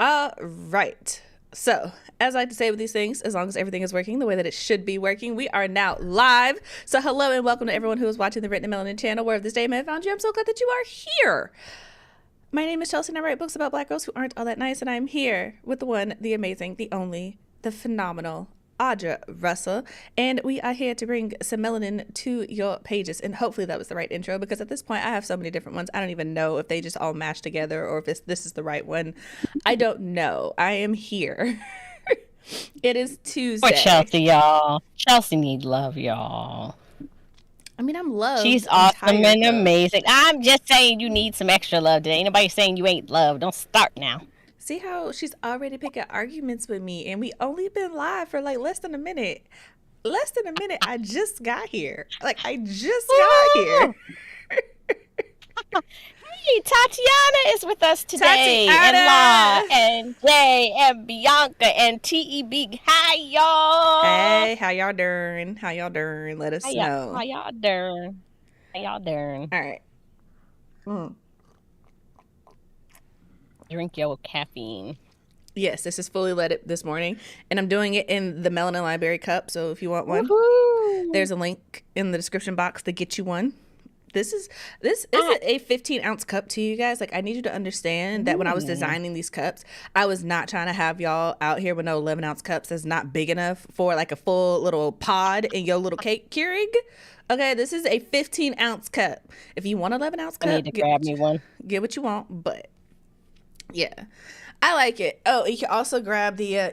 All right. So, as I like to say with these things, as long as everything is working the way that it should be working, we are now live. So, hello and welcome to everyone who is watching the Written Melanin channel, where this day may have found you. I'm so glad that you are here. My name is Chelsea, and I write books about Black girls who aren't all that nice, and I'm here with the one, the amazing, the only, the phenomenal Audra Russell, and we are here to bring some melanin to your pages. And hopefully that was the right intro, because at this point I have so many different ones. I don't even know if they just all mash together or if this is the right one. I don't know. I am here. It is Tuesday. For Chelsea, y'all. Chelsea needs love, y'all. I mean, I'm loved. She's awesome and amazing. I'm just saying you need some extra love today. Ain't nobody saying you ain't loved. Don't start now. See how she's already picking arguments with me, and we only been live for like less than a minute. Less than a minute. I just got here. I just got here. Hey, Tatiana is with us today. Tatiana. And La and Jay and Bianca and TEB. Hi, y'all. Hey, how y'all doing? How y'all doing? Let us know. How y'all doing? How y'all doing? All right. Drink your caffeine. Yes, this is fully lit this morning, and I'm doing it in the Melanin Library cup. So if you want one, there's a link in the description box to get you one. This is a 15-ounce cup to you guys. Like, I need you to understand that when I was designing these cups, I was not trying to have y'all out here with no 11-ounce cups. That's not big enough for like a full little pod in your little cake Keurig. Okay, this is a 15-ounce cup. If you want an 11-ounce cup, I need to grab me one. Get what you want, but yeah, I like it. Oh, you can also grab the,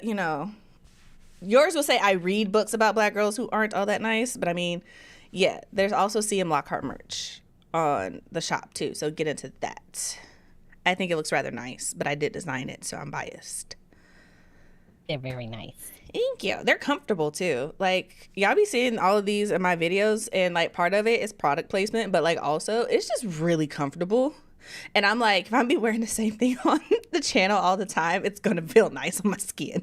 yours will say I read books about Black girls who aren't all that nice, but I mean, yeah, there's also CM Lockhart merch on the shop too, so get into that. I think it looks rather nice, but I did design it, so I'm biased. They're very nice. Thank you. They're comfortable too. Like, y'all be seeing all of these in my videos, and like part of it is product placement, but like also it's just really comfortable. And I'm like, if I'm be wearing the same thing on the channel all the time, it's gonna feel nice on my skin.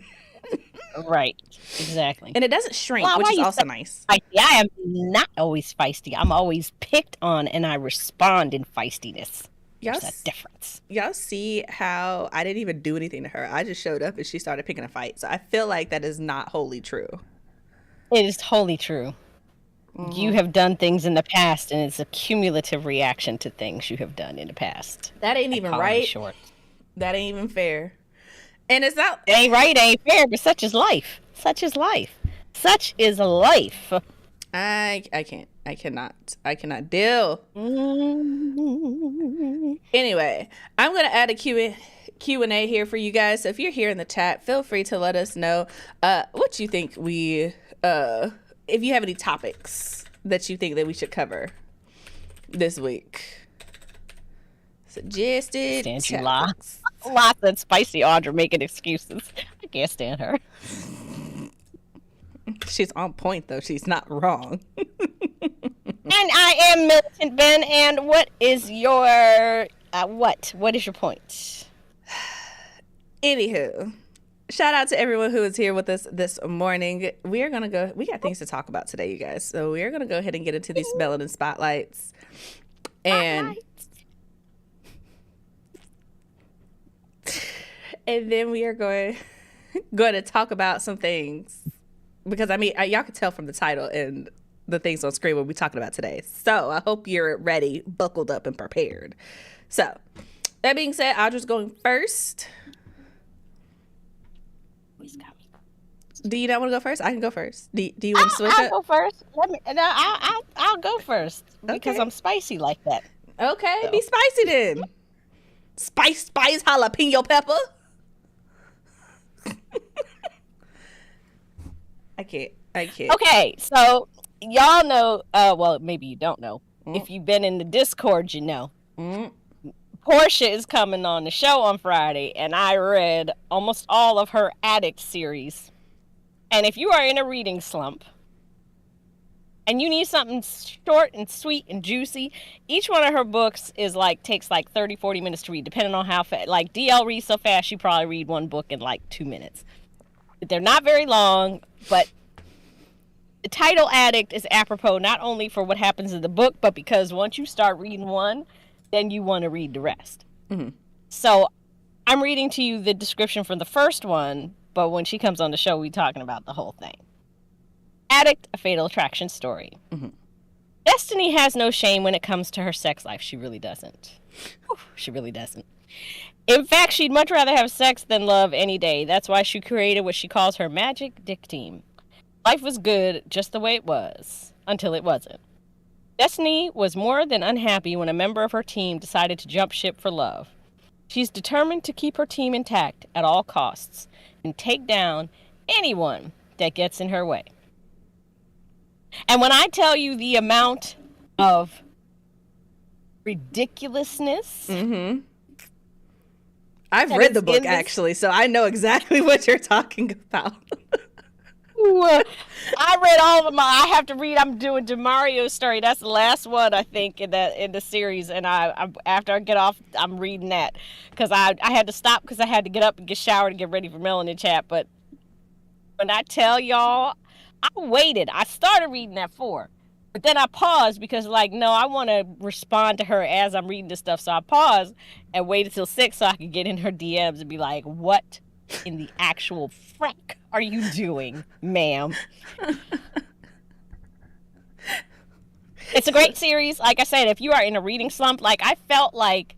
Right, exactly. And it doesn't shrink, which is also nice. I am not always feisty. I'm always picked on, and I respond in feistiness. There's a difference. Y'all see how I didn't even do anything to her. I just showed up and she started picking a fight. So I feel like that is not wholly true. It is wholly true. You have done things in the past, and it's a cumulative reaction to things you have done in the past. That ain't even right. Short. That ain't even fair. And it's not. It ain't right, it ain't fair, but such is life. Such is life. Such is life. I can't. I cannot deal. Anyway, I'm going to add a Q&A here for you guys. So if you're here in the chat, feel free to let us know what you think if you have any topics that you think that we should cover this week. Suggested topics. Lots of spicy Audra making excuses. I can't stand her. She's on point, though. She's not wrong. And I am Militant Ben, and what is your what is your point? Anywho, shout out to everyone who is here with us this morning. We got things to talk about today, you guys. So we are gonna go ahead and get into these melanin spotlights. And then we are going to talk about some things, because I mean, y'all can tell from the title and the things on screen what we're talking about today. So I hope you're ready, buckled up, and prepared. So that being said, Audra's going first. Do you not want to go first? I can go first. Do you want to switch up? I'll go first. I'll go first because I'm spicy like that. Okay, so. Be spicy then. Spice, jalapeno pepper. I can't. Okay, so y'all know, well, maybe you don't know. If you've been in the Discord, you know. Portia is coming on the show on Friday, and I read almost all of her Addict series. And if you are in a reading slump, and you need something short and sweet and juicy, each one of her books takes 30, 40 minutes to read, depending on how fast. Like, DL reads so fast, she probably read one book in 2 minutes. They're not very long, but the title Addict is apropos not only for what happens in the book, but because once you start reading one, then you want to read the rest. So I'm reading to you the description from the first one, but when she comes on the show, we're talking about the whole thing. Addict, a fatal attraction story. Mm-hmm. Destiny has no shame when it comes to her sex life. She really doesn't. She really doesn't. In fact, she'd much rather have sex than love any day. That's why she created what she calls her magic dick team. Life was good just the way it was, until it wasn't. Destiny was more than unhappy when a member of her team decided to jump ship for love. She's determined to keep her team intact at all costs and take down anyone that gets in her way. And when I tell you the amount of ridiculousness... Mm-hmm. I've read the book, actually, so I know exactly what you're talking about. I read all of them. I have to read. I'm doing DeMario's story. That's the last one, I think, in the series. And I after I get off, I'm reading that because I had to stop because I had to get up and get showered and get ready for Melanin Chat. But when I tell y'all, I waited. I started reading at 4, but then I paused because, like, no, I want to respond to her as I'm reading this stuff. So I paused and waited till 6 so I could get in her DMs and be like, what in the actual frack are you doing, ma'am? It's a great series. Like I said, if you are in a reading slump, like I felt like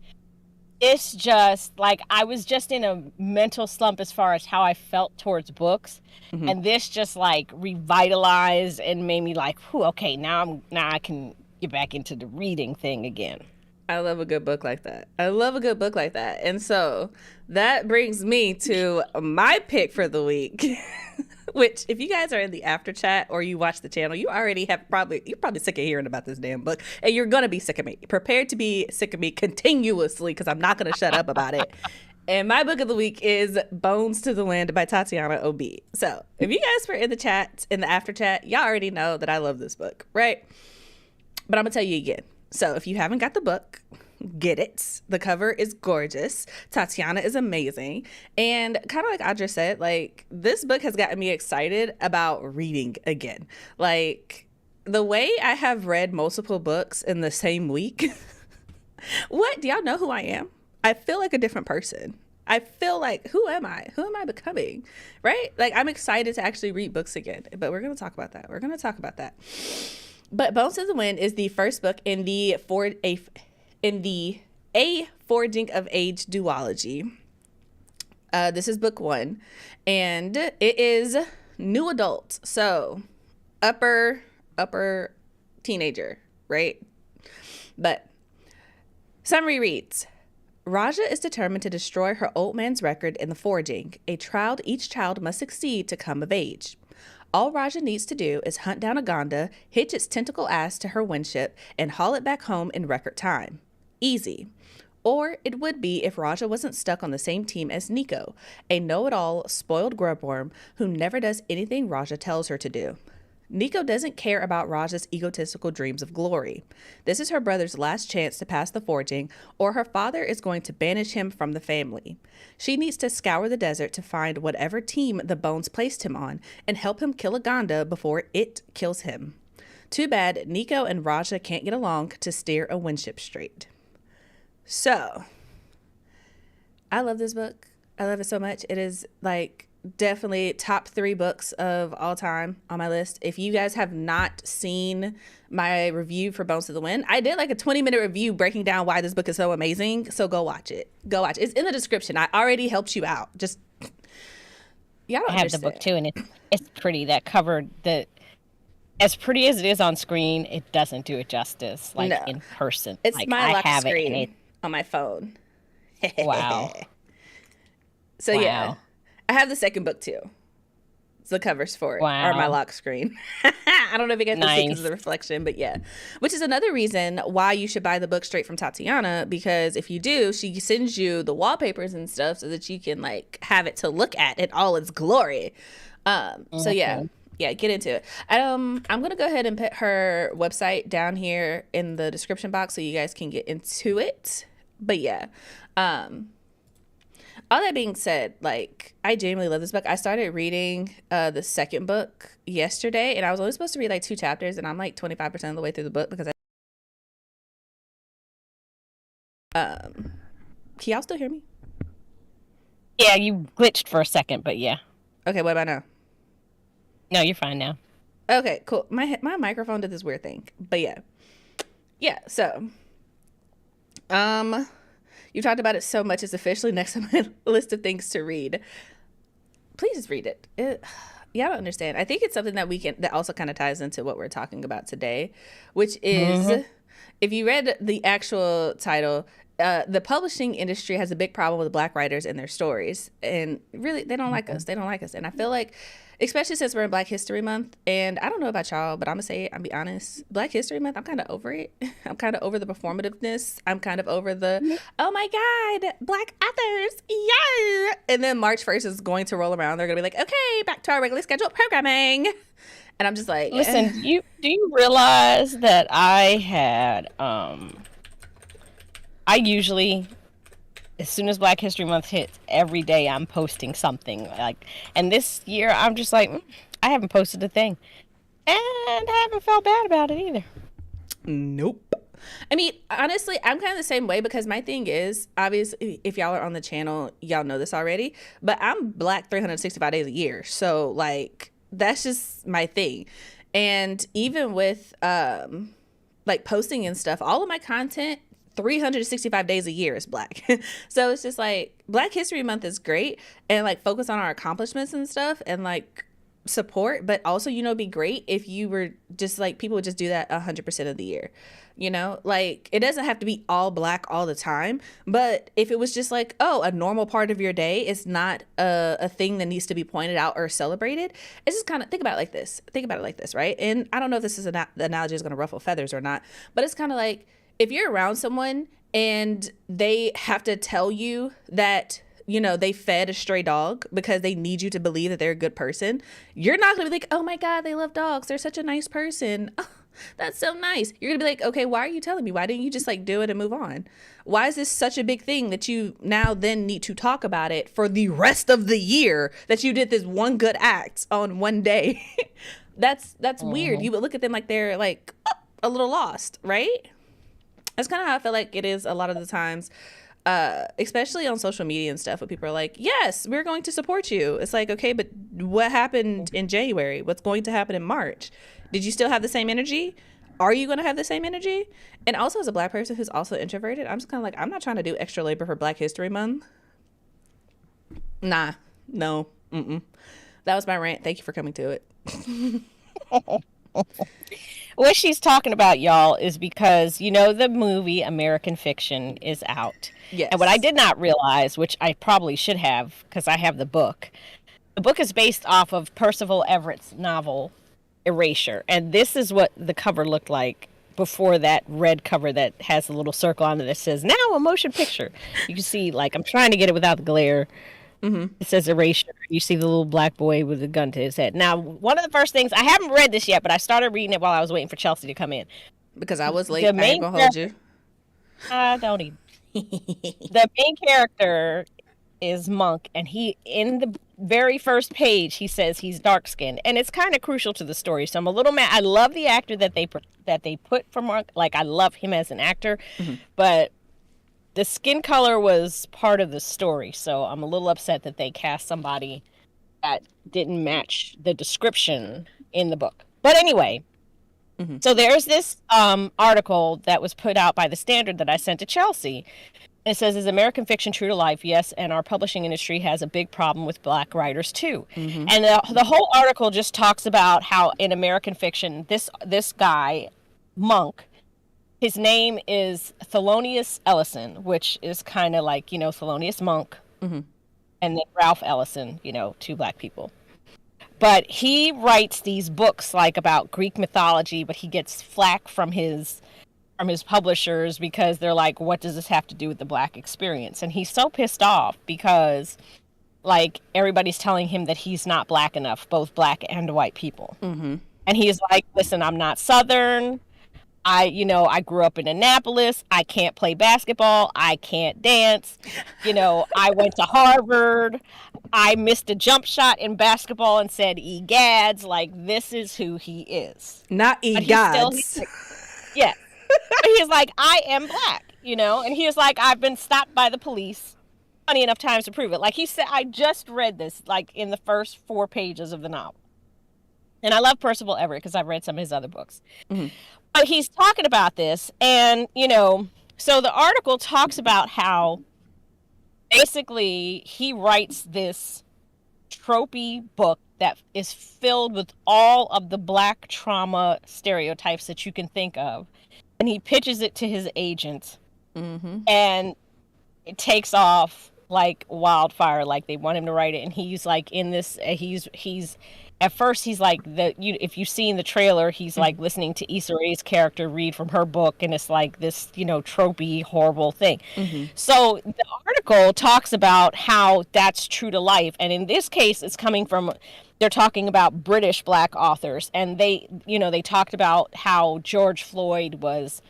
it's just like I was just in a mental slump as far as how I felt towards books. Mm-hmm. And this just like revitalized and made me like, whew, okay, now I can get back into the reading thing again. I love a good book like that. And so that brings me to my pick for the week, which if you guys are in the after chat or you watch the channel, you're probably sick of hearing about this damn book, and you're going to be sick of me. Prepared to be sick of me continuously because I'm not going to shut up about it. And my book of the week is Bones to the Wind by Tatiana O.B. So if you guys were in the chat, in the after chat, y'all already know that I love this book, right? But I'm going to tell you again. So if you haven't got the book, get it. The cover is gorgeous. Tatiana is amazing. And kind of like Audra said, like, this book has gotten me excited about reading again. Like, the way I have read multiple books in the same week. What? Do y'all know who I am? I feel like a different person. I feel like, who am I? Who am I becoming? Right? Like, I'm excited to actually read books again. But we're going to talk about that. But Bones to the Wind is the first book in the A Forging of Age duology. This is book 1, and it is new adult, so upper teenager, right? But summary reads: Raja is determined to destroy her old man's record in the forging, a trial each child must succeed to come of age. All Raja needs to do is hunt down a Gonda, hitch its tentacle ass to her windship, and haul it back home in record time. Easy. Or it would be if Raja wasn't stuck on the same team as Nico, a know-it-all, spoiled grubworm who never does anything Raja tells her to do. Nico doesn't care about Raja's egotistical dreams of glory. This is her brother's last chance to pass the forging, or her father is going to banish him from the family. She needs to scour the desert to find whatever team the Bones placed him on and help him kill a Gonda before it kills him. Too bad Nico and Raja can't get along to steer a windship straight. So, I love this book. I love it so much. It is like definitely top 3 books of all time on my list. If you guys have not seen my review for Bones to the Wind, I did like a 20-minute review breaking down why this book is so amazing. So go watch it. It's in the description. I already helped you out. Just y'all don't I have understand. the book too, and it's pretty. That cover, as pretty as it is on screen, it doesn't do it justice. Like in person, it's like, my lock screen it on my phone. Wow. So yeah. I have the second book too. So the covers for it are my lock screen. I don't know if you guys can see because of the reflection, but yeah. Which is another reason why you should buy the book straight from Tatiana, because if you do, she sends you the wallpapers and stuff so that you can like have it to look at in all its glory. So yeah, get into it. I'm gonna go ahead and put her website down here in the description box so you guys can get into it. But yeah, all that being said, like, I genuinely love this book. I started reading the second book yesterday, and I was only supposed to read like 2 chapters, and I'm like 25% of the way through the book because can y'all still hear me? Yeah, you glitched for a second, but yeah. Okay, what about now? No, you're fine now. Okay, cool. My microphone did this weird thing, but yeah. So, you talked about it so much. It's officially next on my list of things to read. Please read it. Yeah, I don't understand. I think it's something that also kind of ties into what we're talking about today, which is if you read the actual title, the publishing industry has a big problem with Black writers and their stories, and really they don't like us. They don't like us, and I feel like, especially since we're in Black History Month, and I don't know about y'all, but I'm gonna say it, I'll be honest, Black History Month, I'm kind of over it. I'm kind of over the performativeness. I'm kind of over the, oh my God, Black authors, yeah. And then March 1st is going to roll around. They're gonna be like, okay, back to our regularly scheduled programming. And I'm just like, listen, do you realize that I had, I usually, as soon as Black History Month hits, every day I'm posting something. And this year I'm just like, I haven't posted a thing. And I haven't felt bad about it either. Nope. I mean, honestly, I'm kind of the same way, because my thing is, obviously, if y'all are on the channel, y'all know this already, but I'm Black 365 days a year. So, like, that's just my thing. And even with, like, posting and stuff, all of my content, 365 days a year is Black. So it's just like, Black History Month is great, and like focus on our accomplishments and stuff, and like support, but also, be great if you were just like, people would just do that 100% of the year, like it doesn't have to be all Black all the time, but if it was just like, oh, a normal part of your day is not a thing that needs to be pointed out or celebrated. It's just kind of, think about it like this, right? And I don't know if this is the analogy is going to ruffle feathers or not, but it's kind of like, if you're around someone and they have to tell you that, they fed a stray dog because they need you to believe that they're a good person, you're not going to be like, oh my God, they love dogs, they're such a nice person. Oh, that's so nice. You're going to be like, okay, why are you telling me? Why didn't you just like do it and move on? Why is this such a big thing that you now then need to talk about it for the rest of the year, that you did this one good act on one day? That's weird. You would look at them like they're like a little lost, right? That's kind of how I feel like it is a lot of the times, especially on social media and stuff, when people are like, yes, we're going to support you. It's like, okay, but what happened in January? What's going to happen in March? Did you still have the same energy? Are you going to have the same energy? And also, as a Black person who's also introverted, I'm just kind of like, I'm not trying to do extra labor for Black History Month. Nah, no, That was my rant. Thank you for coming to it. What she's talking about, y'all, is because, the movie American Fiction is out. Yes. And what I did not realize, which I probably should have, because I have the book is based off of Percival Everett's novel, Erasure. And this is what the cover looked like before that red cover that has a little circle on it that says, now a motion picture. You can see, like, I'm trying to get it without the glare. It says Erasure. You see the little black boy with a gun to his head. Now, one of the first things, I haven't read this yet, but I started reading it while I was waiting for Chelsea to come in. Because I was late, I ain't gonna hold you. Don't even. The main character is Monk, and he, in the very first page, he says he's dark-skinned, and it's kind of crucial to the story. So I'm a little mad. I love the actor that they put for Monk. Like, I love him as an actor, but the skin color was part of the story, so I'm a little upset that they cast somebody that didn't match the description in the book. But anyway, so there's this article that was put out by The Standard that I sent to Chelsea. It says, is American fiction true to life? Yes, and our publishing industry has a big problem with Black writers too. And the whole article just talks about how in American fiction, this guy, Monk, his name is Thelonious Ellison, which is kind of like, Thelonious Monk, and then Ralph Ellison, two Black people. But he writes these books like about Greek mythology, but he gets flack from his publishers because they're like, what does this have to do with the Black experience? And he's so pissed off because, like, everybody's telling him that he's not Black enough, both Black and white people. And he's like, listen, I'm not Southern. I grew up in Annapolis. I can't play basketball. I can't dance. I went to Harvard. I missed a jump shot in basketball and said egads. Like, this is who he is. Not egads. Yeah. But he's like, I am Black, and he was like, I've been stopped by the police plenty enough times to prove it. Like he said, I just read this like in the first 4 pages of the novel. And I love Percival Everett because I've read some of his other books. Mm-hmm. But he's talking about this, and, you know, so the article talks about how basically he writes this tropey book that is filled with all of the Black trauma stereotypes that you can think of. And he pitches it to his agent, and it takes off like wildfire. Like they want him to write it, and he's like in this. He's at first he's like if you've seen the trailer, he's like listening to Issa Rae's character read from her book, and it's like this, you know, tropey, horrible thing. So the article talks about how that's true to life, and in this case, it's coming from. They're talking about British Black authors, and they talked about how George Floyd was,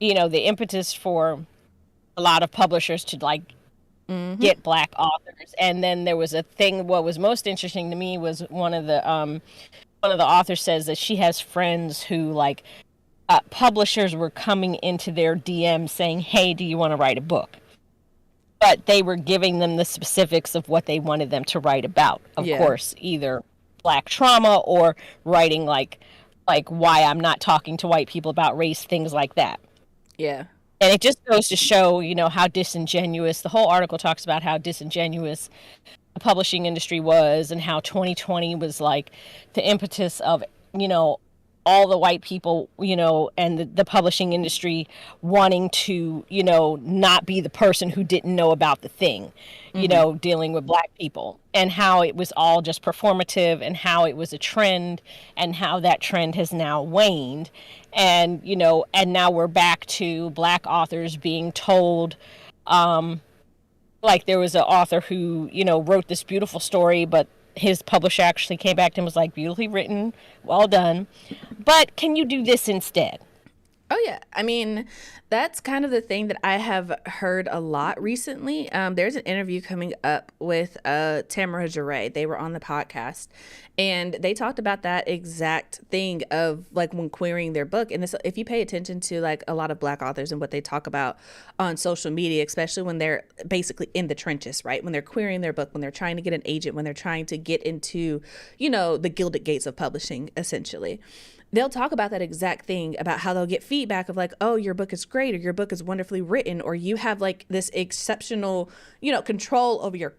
you know, the impetus for a lot of publishers to like get Black authors. And then there was a thing. What was most interesting to me was one of the authors says that she has friends who like publishers were coming into their DM saying, "Hey, do you want to write a book?" But they were giving them the specifics of what they wanted them to write about. Of course, either Black trauma or writing like why I'm not talking to white people about race, things like that. Yeah. And it just goes to show, you know, how disingenuous, the whole article talks about how disingenuous the publishing industry was, and how 2020 was like the impetus of, you know, all the white people, you know, and the publishing industry wanting to, you know, not be the person who didn't know about the thing, you know, dealing with Black people, and how it was all just performative, and how it was a trend, and how that trend has now waned. And, you know, and now we're back to Black authors being told, like there was an author who, you know, wrote this beautiful story, but his publisher actually came back to him and was like, beautifully written, well done, but can you do this instead? Oh, yeah. I mean, that's kind of the thing that I have heard a lot recently. There's an interview coming up with Tamara Jarre. They were on the podcast, and they talked about that exact thing of like when querying their book. And this, if you pay attention to like a lot of Black authors and what they talk about on social media, especially when they're basically in the trenches, right? When they're querying their book, when they're trying to get an agent, when they're trying to get into, you know, the gilded gates of publishing, essentially. They'll talk about that exact thing, about how they'll get feedback of like, oh, your book is great, or your book is wonderfully written, or you have like this exceptional, you know, control over your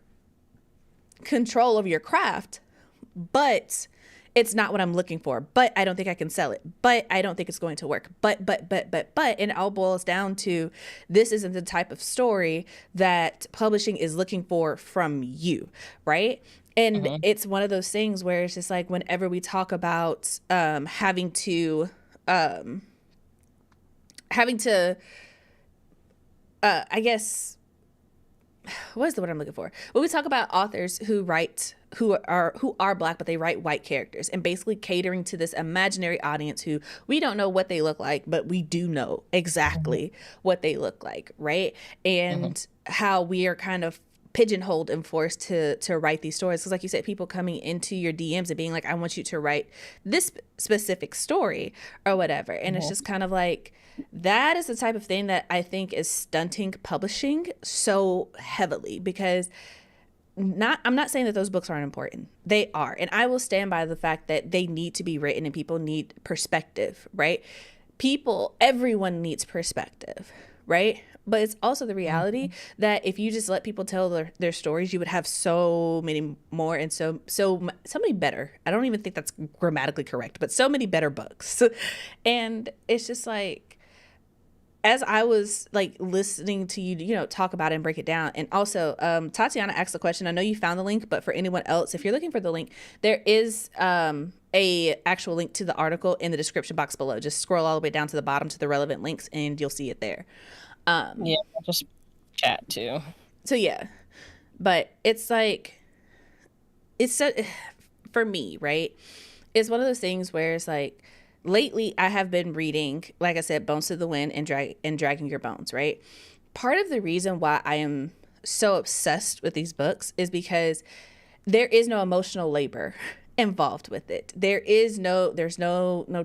craft, but it's not what I'm looking for. But I don't think I can sell it. But I don't think it's going to work. But, and it all boils down to this isn't the type of story that publishing is looking for from you, right? And it's one of those things where it's just like whenever we talk about having to I guess, what is the word I'm looking for? When we talk about authors who are Black, but they write white characters, and basically catering to this imaginary audience who we don't know what they look like, but we do know exactly what they look like, right? And how we are kind of pigeonholed and forced to write these stories. Because like you said, people coming into your DMs and being like, I want you to write this specific story or whatever. And it's just kind of like, that is the type of thing that I think is stunting publishing so heavily, because I'm not saying that those books aren't important. They are. And I will stand by the fact that they need to be written, and people need perspective, right? Everyone needs perspective, right? But it's also the reality that if you just let people tell their stories, you would have so many more, and so many better. I don't even think that's grammatically correct, but so many better books. And it's just like, as I was like listening to you, you know, talk about it and break it down. And also, Tatiana asked the question. I know you found the link, but for anyone else, if you're looking for the link, there is a actual link to the article in the description box below. Just scroll all the way down to the bottom to the relevant links, and you'll see it there. Yeah, just chat too. So yeah, but it's like, it's so, for me, right? It's one of those things where it's like, lately I have been reading, like I said, Bones to the Wind and Dragging Your Bones, right? Part of the reason why I am so obsessed with these books is because there is no emotional labor involved with it. There's no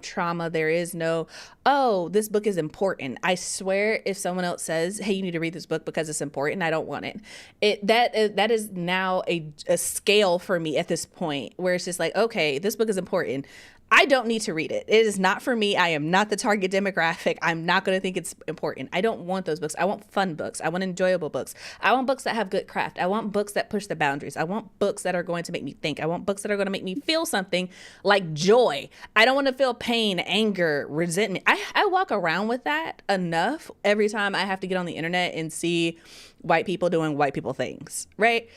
trauma. There is no, oh, this book is important. I swear if someone else says, hey, you need to read this book because it's important, I don't want it. That is now a scale for me at this point where it's just like, okay, this book is important. I don't need to read it. It is not for me. I am not the target demographic. I'm not going to think it's important. I don't want those books. I want fun books. I want enjoyable books. I want books that have good craft. I want books that push the boundaries. I want books that are going to make me think. I want books that are going to make me feel something like joy. I don't want to feel pain, anger, resentment. I walk around with that enough every time I have to get on the internet and see white people doing white people things, right?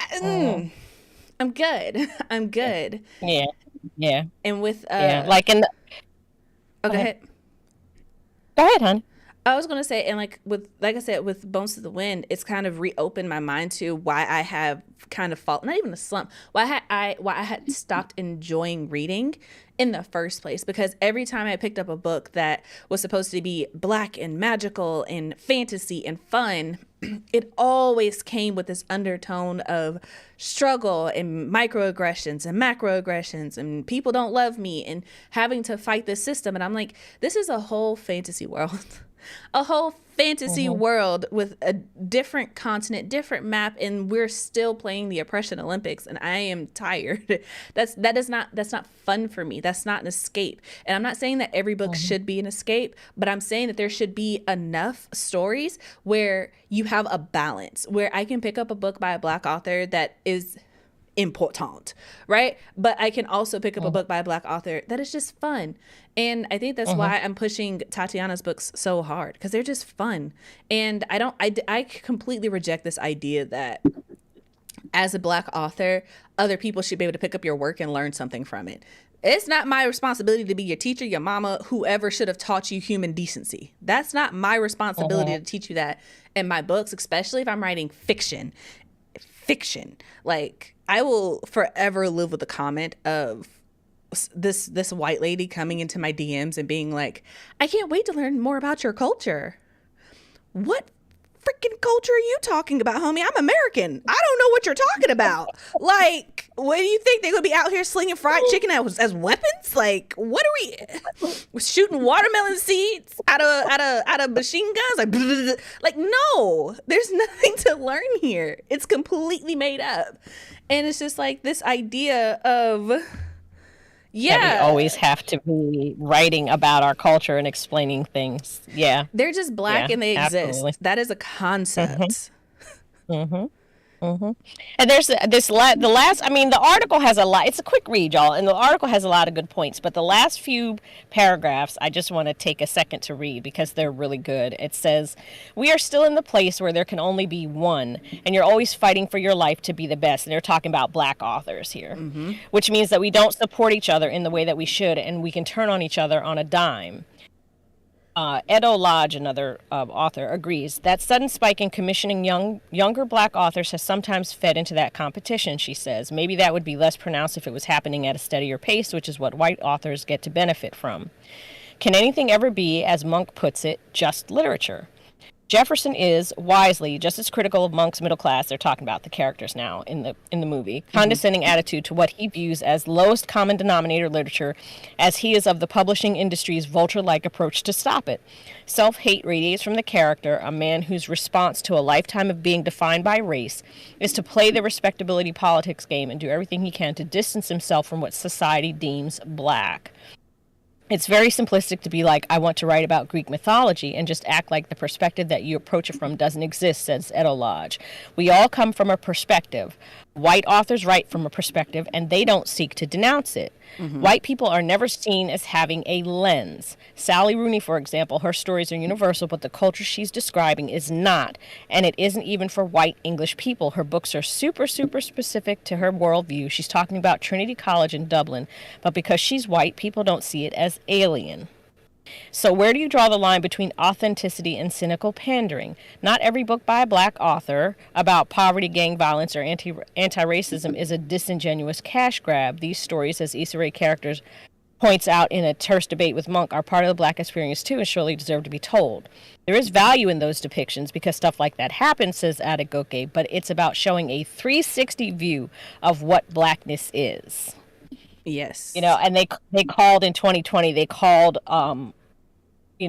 I'm good. I'm good. Yeah. Yeah. And with like in the, go ahead. Go ahead, hon. I was gonna say, and like I said, with Bones to the Wind, it's kind of reopened my mind to why I have kind of not even a slump, why I had stopped enjoying reading in the first place. Because every time I picked up a book that was supposed to be black and magical and fantasy and fun, it always came with this undertone of struggle and microaggressions and macroaggressions and people don't love me and having to fight this system. And I'm like, this is a whole fantasy world. A whole fantasy world with a different continent, different map, and we're still playing the oppression Olympics, and I am tired. That's not fun for me. That's not an escape. And I'm not saying that every book should be an escape, but I'm saying that there should be enough stories where you have a balance, where I can pick up a book by a black author that is important, right? But I can also pick up a book by a black author that is just fun. And I think that's why I'm pushing Tatiana's books so hard, because they're just fun. And I completely reject this idea that as a black author, other people should be able to pick up your work and learn something from it. It's not my responsibility to be your teacher, your mama, whoever should have taught you human decency. That's not my responsibility to teach you that in my books, especially if I'm writing fiction. Like, I will forever live with the comment of this white lady coming into my DMs and being like, I can't wait to learn more about your culture. What freaking culture are you talking about, homie? I'm American. I don't know what you're talking about. Like, what do you think? They're going to be out here slinging fried chicken as weapons? Like, what are we shooting watermelon seeds out of machine guns? Like, no, there's nothing to learn here. It's completely made up. And it's just like this idea of, that we always have to be writing about our culture and explaining things. Yeah. They're just black and they exist. That is a concept. And there's the last, I mean, the article has a lot. It's a quick read, y'all, and the article has a lot of good points. But the last few paragraphs, I just want to take a second to read because they're really good. It says, we are still in the place where there can only be one, and you're always fighting for your life to be the best. And they're talking about black authors here, which means that we don't support each other in the way that we should, and we can turn on each other on a dime. Edo Lodge, another author, agrees that sudden spike in commissioning younger black authors has sometimes fed into that competition, she says. Maybe that would be less pronounced if it was happening at a steadier pace, which is what white authors get to benefit from. Can anything ever be, as Monk puts it, just literature? Jefferson is, wisely, just as critical of Monk's middle class, they're talking about the characters now in the movie, condescending attitude to what he views as lowest common denominator literature as he is of the publishing industry's vulture-like approach to stop it. Self-hate radiates from the character, a man whose response to a lifetime of being defined by race is to play the respectability politics game and do everything he can to distance himself from what society deems black. It's very simplistic to be like, I want to write about Greek mythology and just act like the perspective that you approach it from doesn't exist, says Edo Lodge. We all come from a perspective. White authors write from a perspective, and they don't seek to denounce it. White people are never seen as having a lens. Sally Rooney, for example, her stories are universal, but the culture she's describing is not. And it isn't even for white English people. Her books are super, super specific to her worldview. She's talking about Trinity College in Dublin, but because she's white, people don't see it as alien. So where do you draw the line between authenticity and cynical pandering? Not every book by a black author about poverty, gang violence, or anti-racism is a disingenuous cash grab. These stories, as Issa Rae characters points out in a terse debate with Monk, are part of the black experience too and surely deserve to be told. There is value in those depictions because stuff like that happens, says Adegoke, but it's about showing a 360 view of what blackness is. Yes. You know, and they called in 2020, they called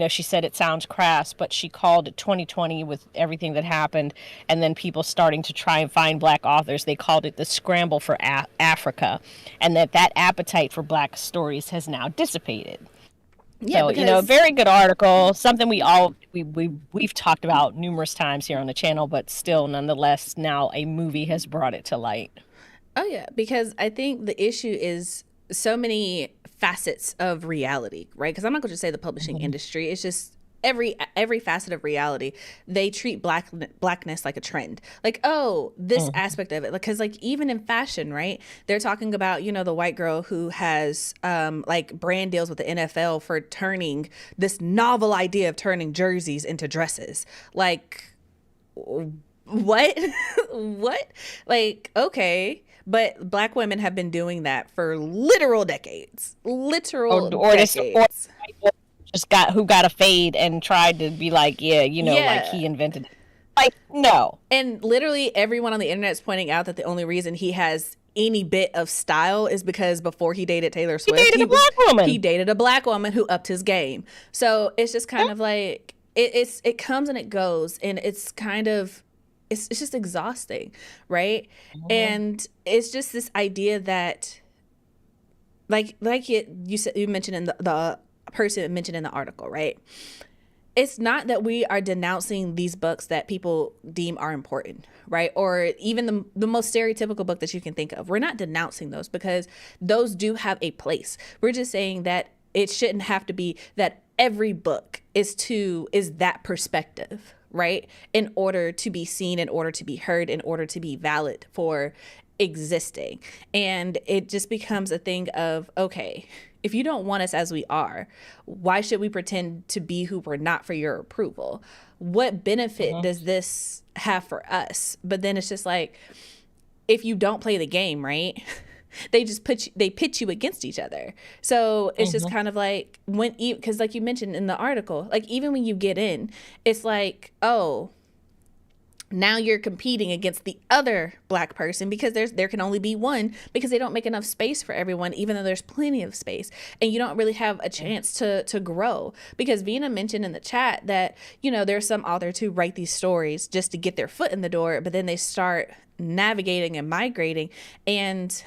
she said it sounds crass, but she called it 2020 with everything that happened, and then people starting to try and find Black authors. They called it the scramble for Africa, and that appetite for Black stories has now dissipated. Yeah, So, because very good article, something we've talked about numerous times here on the channel, but still, nonetheless, now a movie has brought it to light. oh yeah, because I think the issue is so many facets of reality, right? Because I'm not going to say the publishing industry. It's just every facet of reality. They treat blackness like a trend, like, oh, this aspect of it, because like even in fashion, right, they're talking about the white girl who has like brand deals with the NFL for turning this novel idea of turning jerseys into dresses. Like, what? What? Like, okay, but Black women have been doing that for literal decades. Literal decades. Just got a fade and tried to be like, like he invented it. Like, no. And literally everyone on the internet is pointing out that the only reason he has any bit of style is because before he dated Taylor Swift, he dated a Black woman. He dated a Black woman who upped his game. So it's just kind of like it comes and it goes, and it's kind of it's just exhausting, right? And it's just this idea that like you mentioned in the person mentioned in the article, right? It's not that we are denouncing these books that people deem are important, right? Or even the most stereotypical book that you can think of. We're not denouncing those, because those do have a place. We're just saying that it shouldn't have to be that every book is that perspective, right? In order to be seen, in order to be heard, in order to be valid for existing. And it just becomes a thing of, okay, if you don't want us as we are, why should we pretend to be who we're not for your approval? What benefit does this have for us? But then it's just like, if you don't play the game, right? They just pitch you against each other. So it's just kind of like, because like you mentioned in the article, like even when you get in, it's like, oh, now you're competing against the other Black person, because there can only be one, because they don't make enough space for everyone, even though there's plenty of space, and you don't really have a chance to grow. Because Vina mentioned in the chat that there's some authors who write these stories just to get their foot in the door, but then they start navigating and migrating. And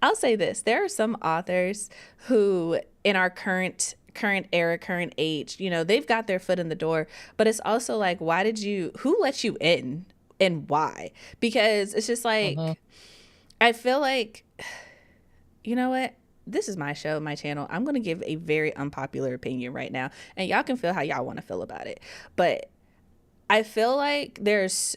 I'll say this, there are some authors who in our current era, current age, they've got their foot in the door, but it's also like, who let you in and why? Because it's just like, I feel like, you know what? This is my show, my channel. I'm going to give a very unpopular opinion right now, and y'all can feel how y'all want to feel about it. But I feel like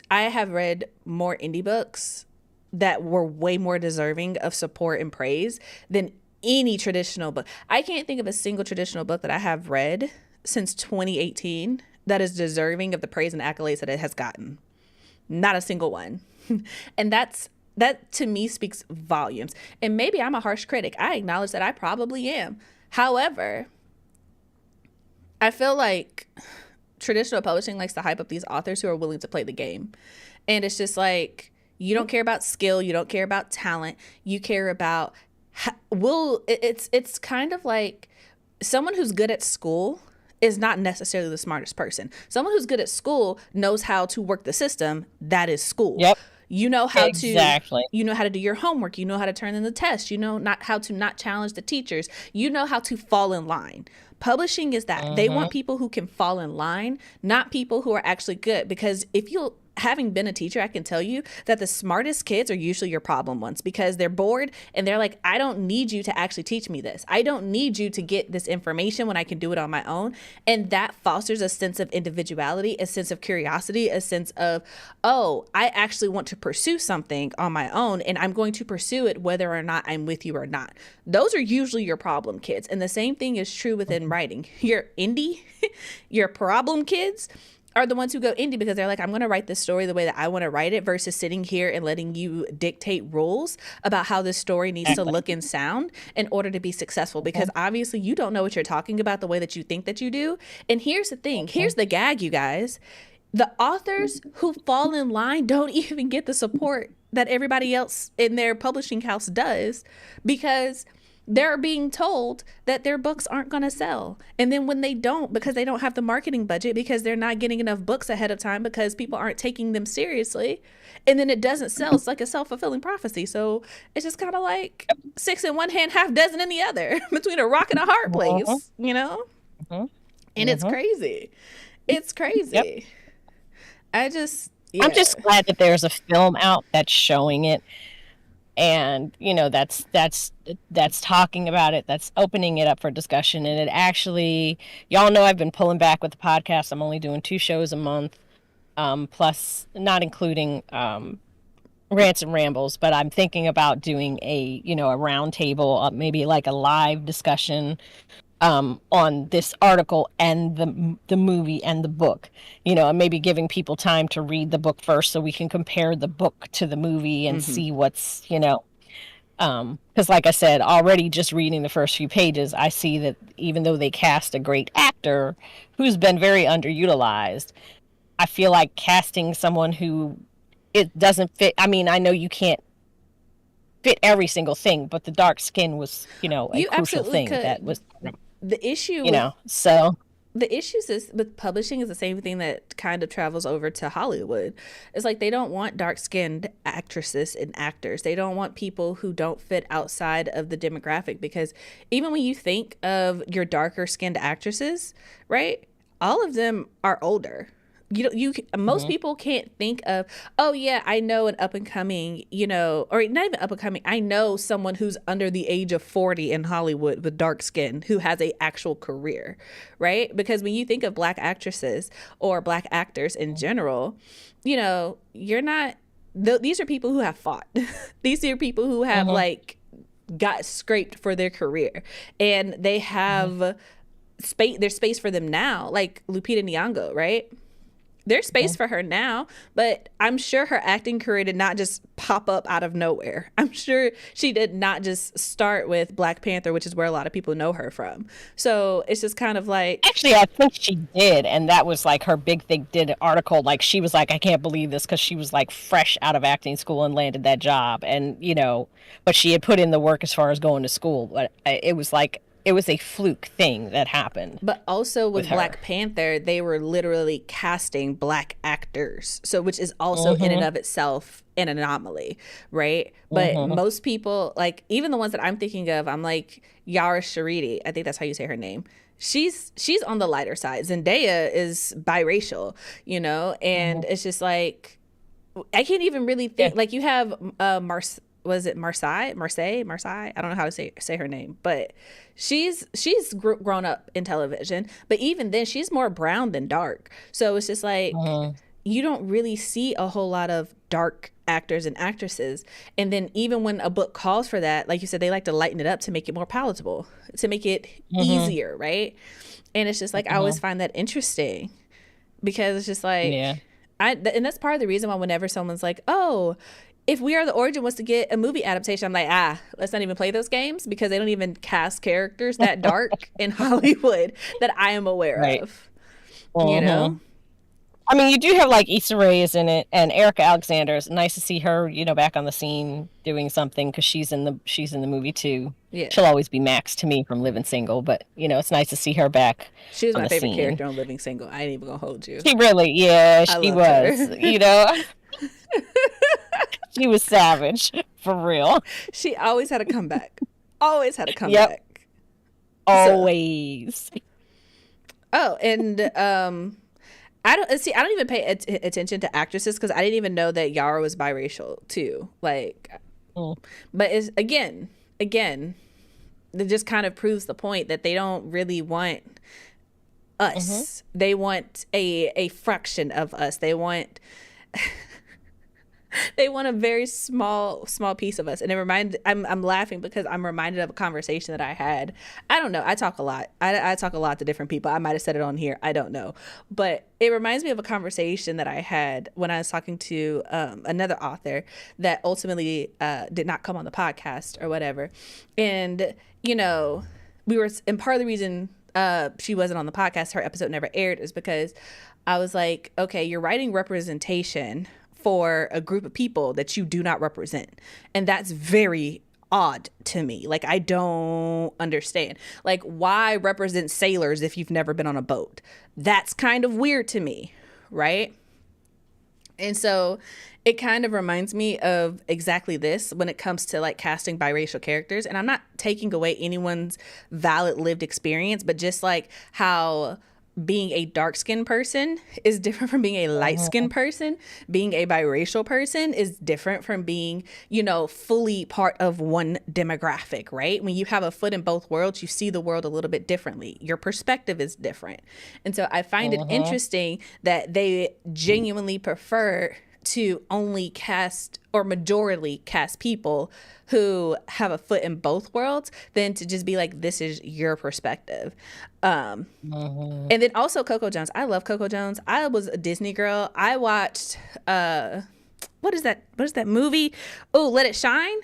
I have read more indie books that were way more deserving of support and praise than any traditional book. I can't think of a single traditional book that I have read since 2018 that is deserving of the praise and accolades that it has gotten. Not a single one. And that to me speaks volumes. And maybe I'm a harsh critic. I acknowledge that I probably am. However, I feel like traditional publishing likes to hype up these authors who are willing to play the game. And it's just like, you don't care about skill, you don't care about talent, you care about it's kind of like someone who's good at school is not necessarily the smartest person. Someone who's good at school knows how to work the system. That is school. Yep. You know how exactly. You know how to do your homework. You know how to turn in the test. You know how to not challenge the teachers. You know how to fall in line. Publishing is that. They want people who can fall in line, not people who are actually good. Because having been a teacher, I can tell you that the smartest kids are usually your problem ones, because they're bored and they're like, I don't need you to actually teach me this. I don't need you to get this information when I can do it on my own. And that fosters a sense of individuality, a sense of curiosity, a sense of, oh, I actually want to pursue something on my own, and I'm going to pursue it whether or not I'm with you or not. Those are usually your problem kids. And the same thing is true within writing. Your indie, your problem kids are the ones who go indie because they're like, I'm going to write this story the way that I want to write it, versus sitting here and letting you dictate rules about how this story needs to look and sound in order to be successful. Because obviously you don't know what you're talking about the way that you think that you do. And here's the thing. Here's the gag, you guys. The authors who fall in line don't even get the support that everybody else in their publishing house does, because they're being told that their books aren't going to sell. And then when they don't, because they don't have the marketing budget, because they're not getting enough books ahead of time, because people aren't taking them seriously, and then it doesn't sell. It's like a self-fulfilling prophecy. So it's just kind of like 6 in one hand, half dozen in the other, between a rock and a hard place, you know? And it's crazy. It's crazy. I'm just glad that there's a film out that's showing it. And, you know, that's talking about it, that's opening it up for discussion. And it actually, y'all know I've been pulling back with the podcast. I'm only doing 2 shows a month, plus not including rants and rambles, but I'm thinking about doing a round table, maybe like a live discussion on this article and the movie and the book, you know, and maybe giving people time to read the book first so we can compare the book to the movie and see what's, you know, because like I said, already just reading the first few pages, I see that even though they cast a great actor who's been very underutilized, I feel like casting someone who it doesn't fit. I mean, I know you can't fit every single thing, but the dark skin was, you know, a crucial thing that was. The issue, you know, so the issues is with publishing is the same thing that kind of travels over to Hollywood. It's like they don't want dark-skinned actresses and actors. They don't want people who don't fit outside of the demographic, because even when you think of your darker-skinned actresses, right, all of them are older. Most people can't think of, oh yeah, I know an up and coming, you know, or not even up and coming. I know someone who's under the age of 40 in Hollywood with dark skin who has a actual career, right? Because when you think of Black actresses or Black actors in general, you know, you're not. These are people who have fought. These are people who have like got scraped for their career, and they have space. There's space for them now, like Lupita Nyong'o, right? There's space for her now, but I'm sure her acting career did not just pop up out of nowhere. I'm sure she did not just start with Black Panther, which is where a lot of people know her from. So it's just kind of like... Actually, I think she did, and that was like her big thing, did an article, like she was like, I can't believe this, because she was like fresh out of acting school and landed that job. And, you know, but she had put in the work as far as going to school. But it was like... It was a fluke thing that happened. But also with Black Panther, they were literally casting Black actors. So, which is also in and of itself an anomaly, right? But most people, like even the ones that I'm thinking of, I'm like Yara Shahidi. I think that's how you say her name. She's on the lighter side. Zendaya is biracial, you know? And it's just like, I can't even really think, like you have was it Marseille? I don't know how to say her name, but she's grown up in television, but even then she's more brown than dark. So it's just like you don't really see a whole lot of dark actors and actresses. And then even when a book calls for that, like you said, they like to lighten it up to make it more palatable, to make it easier, right? And it's just like I always find that interesting, because it's just like and that's part of the reason why whenever someone's like, oh, if We Are the Origin was to get a movie adaptation, I'm like, let's not even play those games, because they don't even cast characters that dark in Hollywood that I am aware of. You know? I mean, you do have like Issa Rae is in it, and Erica Alexander. It's nice to see her, you know, back on the scene doing something, because she's in the movie too. Yeah. She'll always be Max to me from Living Single, but you know, it's nice to see her back. She was my favorite character on Living Single. I ain't even gonna hold you. She really, she was. You know. She was savage, for real. She always had a comeback. Always had a comeback. Always. And I don't even pay attention to actresses, because I didn't even know that Yara was biracial too. Like, but it's again, it just kind of proves the point that they don't really want us. They want a fraction of us. They want. They want a very small piece of us. And I'm laughing because I'm reminded of a conversation that I had. I don't know. I talk a lot. I talk a lot to different people. I might have said it on here. I don't know. But it reminds me of a conversation that I had when I was talking to another author that ultimately did not come on the podcast or whatever. And, you know, and part of the reason she wasn't on the podcast, her episode never aired, is because I was like, okay, you're writing representation for a group of people that you do not represent. And that's very odd to me. Like, I don't understand. Like, why represent sailors if you've never been on a boat? That's kind of weird to me, right? And so it kind of reminds me of exactly this when it comes to like casting biracial characters. And I'm not taking away anyone's valid lived experience, but just like how being a dark-skinned person is different from being a light-skinned person. Being a biracial person is different from being, you know, fully part of one demographic, right? When you have a foot in both worlds, you see the world a little bit differently. Your perspective is different. And so I find it interesting that they genuinely prefer to only cast or majorly cast people who have a foot in both worlds than to just be like, this is your perspective. And then also Coco Jones. I love Coco Jones. I was a Disney girl. I watched what is that movie? Oh, Let It Shine.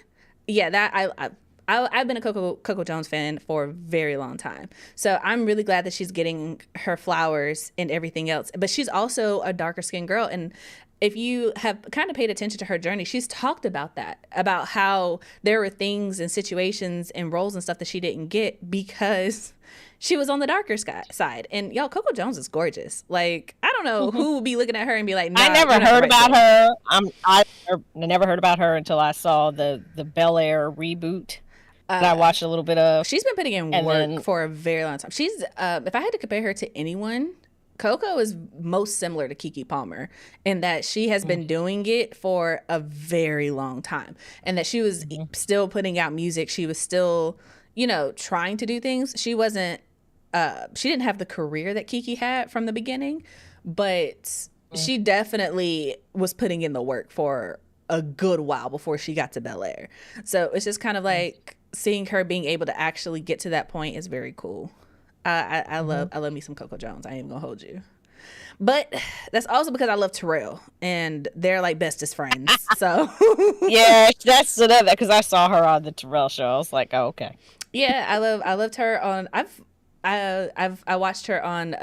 Yeah, that I've been a Coco Jones fan for a very long time. So I'm really glad that she's getting her flowers and everything else. But she's also a darker skinned girl. And if you have kind of paid attention to her journey, she's talked about that, about how there were things and situations and roles and stuff that she didn't get because she was on the darker side. And y'all, Coco Jones is gorgeous. Like, I don't know who would be looking at her and be like, nah, I never heard about her. I never heard about her until I saw the Bel Air reboot that I watched a little bit of. She's been putting in work for a very long time. She's, if I had to compare her to anyone, Coco is most similar to Keke Palmer in that she has been doing it for a very long time, and that she was still putting out music. She was still, you know, trying to do things. She wasn't, she didn't have the career that Keke had from the beginning, but she definitely was putting in the work for a good while before she got to Bel Air. So it's just kind of like seeing her being able to actually get to that point is very cool. I love me some Coco Jones. I ain't gonna hold you, but that's also because I love Terrell and they're like bestest friends. So yeah, that's another, because I saw her on the Terrell show. I was like, oh, okay. Yeah, I loved her on. I watched her on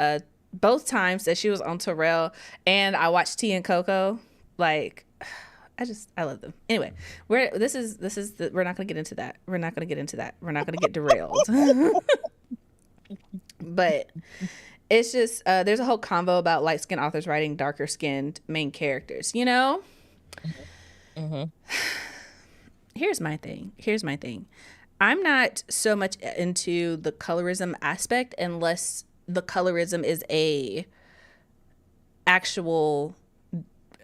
both times that she was on Terrell, and I watched T and Coco. Like, I love them. Anyway, we're not gonna get into that. We're not gonna get derailed. But it's just there's a whole convo about light-skinned authors writing darker-skinned main characters, you know? Here's my thing. I'm not so much into the colorism aspect unless the colorism is a actual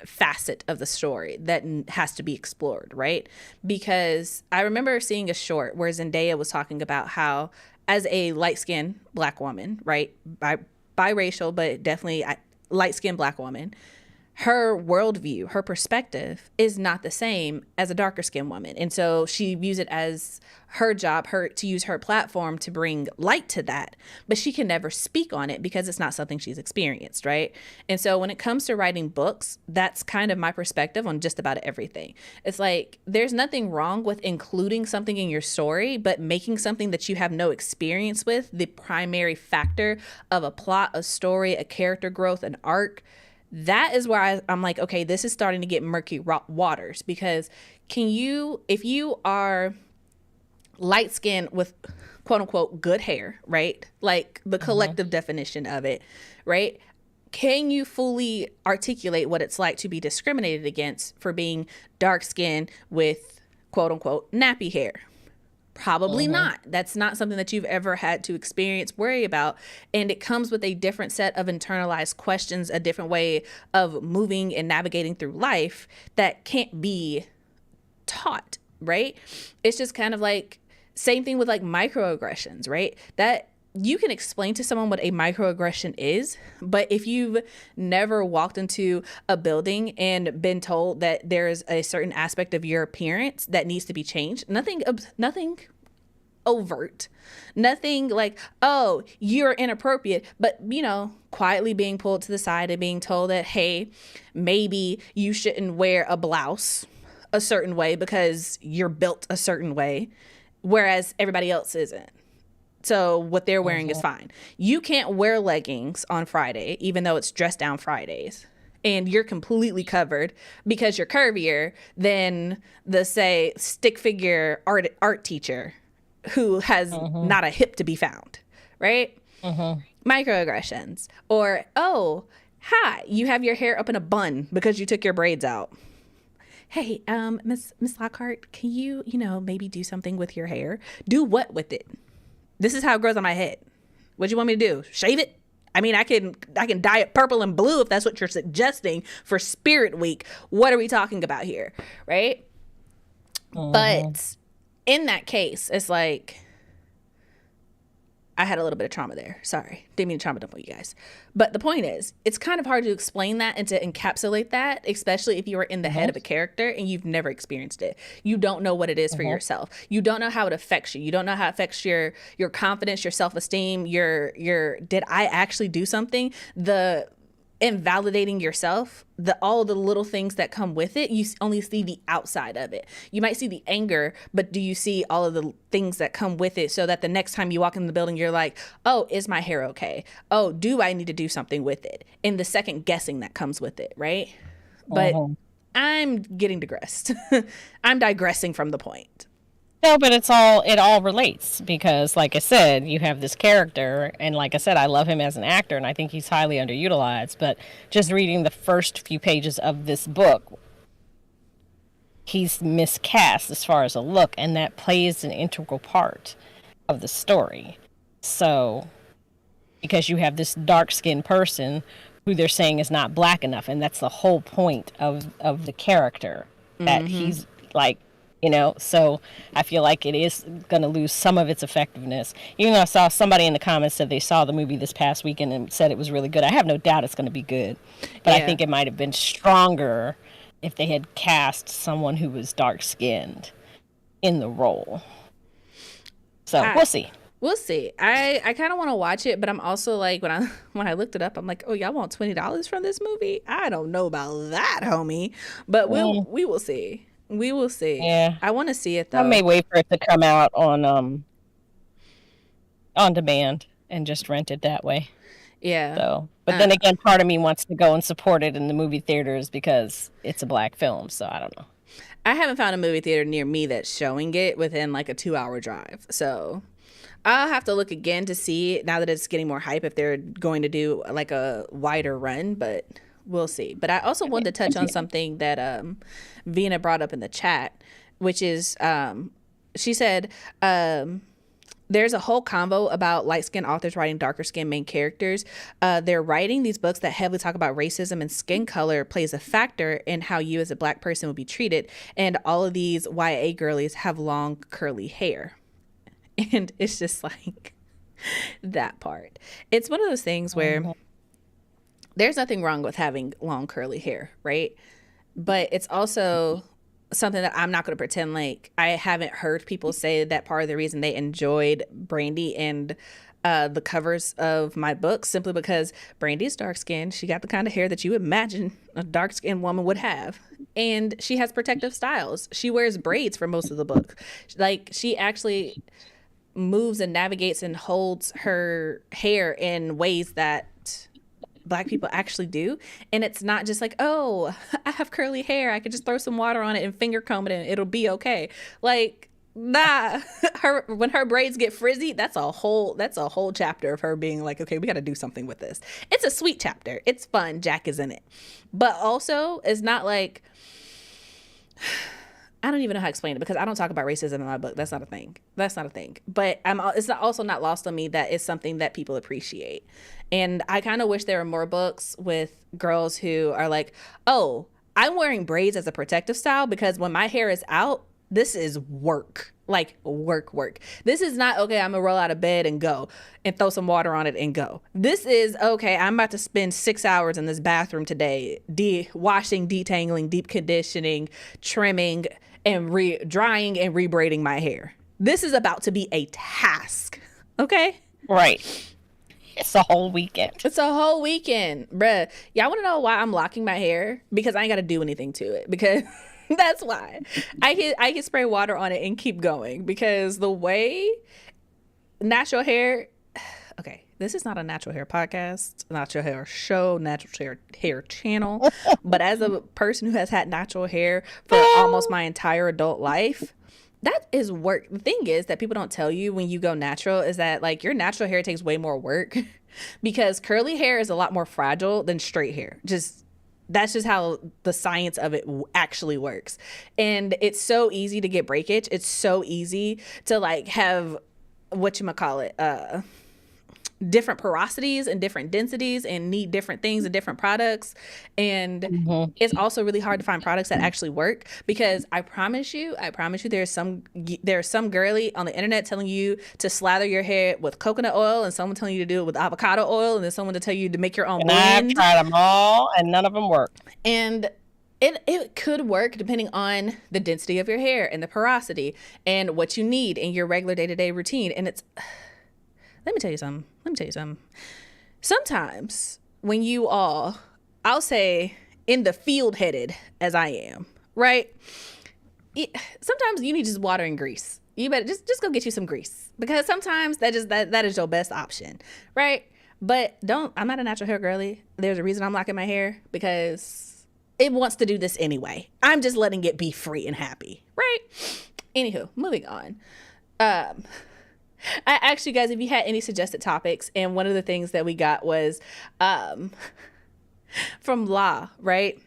facet of the story that has to be explored, right? Because I remember seeing a short where Zendaya was talking about how as a light-skinned Black woman, right, biracial, but definitely light-skinned Black woman, her worldview, her perspective is not the same as a darker-skinned woman. And so she views it as her job, to use her platform to bring light to that, but she can never speak on it because it's not something she's experienced, right? And so when it comes to writing books, that's kind of my perspective on just about everything. It's like, there's nothing wrong with including something in your story, but making something that you have no experience with the primary factor of a plot, a story, a character growth, an arc. That is where I'm like, okay, this is starting to get murky waters, because if you are light skin with quote unquote good hair, right? Like the collective definition of it, right? Can you fully articulate what it's like to be discriminated against for being dark skinned with quote unquote nappy hair? Probably not. That's not something that you've ever had to experience, worry about. And it comes with a different set of internalized questions, a different way of moving and navigating through life that can't be taught, right? It's just kind of like, same thing with like microaggressions, right? That you can explain to someone what a microaggression is, but if you've never walked into a building and been told that there's a certain aspect of your appearance that needs to be changed, nothing overt, nothing like, oh, you're inappropriate, but, you know, quietly being pulled to the side and being told that, hey, maybe you shouldn't wear a blouse a certain way because you're built a certain way, whereas everybody else isn't. So what they're wearing is fine. You can't wear leggings on Friday, even though it's dress down Fridays. and you're completely covered because you're curvier than the, say, stick figure art teacher who has not a hip to be found, right? Microaggressions. Or, oh, hi, you have your hair up in a bun because you took your braids out. Hey, Miss Lockhart, can you maybe do something with your hair? Do what with it? This is how it grows on my head. What do you want me to do? Shave it? I mean, I can dye it purple and blue if that's what you're suggesting for Spirit Week. What are we talking about here, right? But in that case, it's like, I had a little bit of trauma there. Sorry. Didn't mean to trauma dump on you guys. But the point is, it's kind of hard to explain that and to encapsulate that, especially if you were in the head of a character and you've never experienced it. You don't know what it is for yourself. You don't know how it affects you. You don't know how it affects your confidence, your self-esteem, your did I actually do something? The invalidating yourself, all the little things that come with it, you only see the outside of it. You might see the anger, but do you see all of the things that come with it so that the next time you walk in the building, you're like, oh, is my hair okay? Oh, do I need to do something with it? And the second guessing that comes with it, right? But I'm getting digressed. I'm digressing from the point. No, but it all relates because, like I said, you have this character, and like I said, I love him as an actor, and I think he's highly underutilized. But just reading the first few pages of this book, he's miscast as far as a look, and that plays an integral part of the story. So, because you have this dark-skinned person who they're saying is not black enough, and that's the whole point of the character, that he's like. So I feel like it is going to lose some of its effectiveness. Even though I saw somebody in the comments said they saw the movie this past weekend and said it was really good. I have no doubt it's going to be good. But I think it might have been stronger if they had cast someone who was dark-skinned in the role. So we'll see. We'll see. I kind of want to watch it, but I'm also like, when I looked it up, I'm like, oh, y'all want $20 from this movie? I don't know about that, homie. But we will see. We will see. Yeah. I want to see it, though. I may wait for it to come out on demand and just rent it that way. Yeah. So, but then again, part of me wants to go and support it in the movie theaters because it's a black film. So I don't know. I haven't found a movie theater near me that's showing it within like a 2-hour drive. So I'll have to look again to see now that it's getting more hype if they're going to do like a wider run, but we'll see. But I also wanted to touch on something that Vina brought up in the chat, which is she said there's a whole convo about light-skinned authors writing darker-skinned main characters. They're writing these books that heavily talk about racism, and skin color plays a factor in how you as a black person will be treated. And all of these YA girlies have long, curly hair. And it's just like that part. It's one of those things where there's nothing wrong with having long curly hair, right? But it's also something that I'm not going to pretend like I haven't heard people say that part of the reason they enjoyed Brandy and the covers of my books simply because Brandy's dark skinned. She got the kind of hair that you imagine a dark skinned woman would have. And she has protective styles. She wears braids for most of the book. Like, she actually moves and navigates and holds her hair in ways that Black people actually do. And it's not just like, oh, I have curly hair, I could just throw some water on it and finger comb it and it'll be okay. Like, nah. When her braids get frizzy, that's a whole chapter of her being like, okay, we got to do something with this. It's a sweet chapter. It's fun. Jack is in it. But also, it's not like, I don't even know how to explain it because I don't talk about racism in my book. That's not a thing. But it's also not lost on me that it's something that people appreciate. And I kind of wish there were more books with girls who are like, oh, I'm wearing braids as a protective style because when my hair is out, this is work. Like work. This is not, okay, I'm gonna roll out of bed and go and throw some water on it and go. This is, okay, I'm about to spend 6 hours in this bathroom today, washing, detangling, deep conditioning, trimming, and drying and rebraiding my hair. This is about to be a task, okay? Right. It's a whole weekend. Bruh. Y'all want to know why I'm locking my hair? Because I ain't got to do anything to it. Because that's why. I can spray water on it and keep going. Because the way natural hair, okay, this is not a natural hair podcast, natural hair show, natural hair channel. But as a person who has had natural hair for almost my entire adult life, that is work. The thing is that people don't tell you when you go natural is that like your natural hair takes way more work because curly hair is a lot more fragile than straight hair. That's just how the science of it actually works. And it's so easy to get breakage. It's so easy to like have different porosities and different densities and need different things and different products. And it's also really hard to find products that actually work because I promise you, there's some girly on the internet telling you to slather your hair with coconut oil and someone telling you to do it with avocado oil and then someone to tell you to make your own blend. I've tried them all and none of them work. And it could work depending on the density of your hair and the porosity and what you need in your regular day-to-day routine. And let me tell you something. Sometimes when you are, I'll say, in the field headed as I am, right? Sometimes you need just water and grease. You better just go get you some grease because sometimes that is your best option, right? But I'm not a natural hair girly. There's a reason I'm locking my hair because it wants to do this anyway. I'm just letting it be free and happy, right? Anywho, moving on. I asked you guys if you had any suggested topics, and one of the things that we got was from La, right?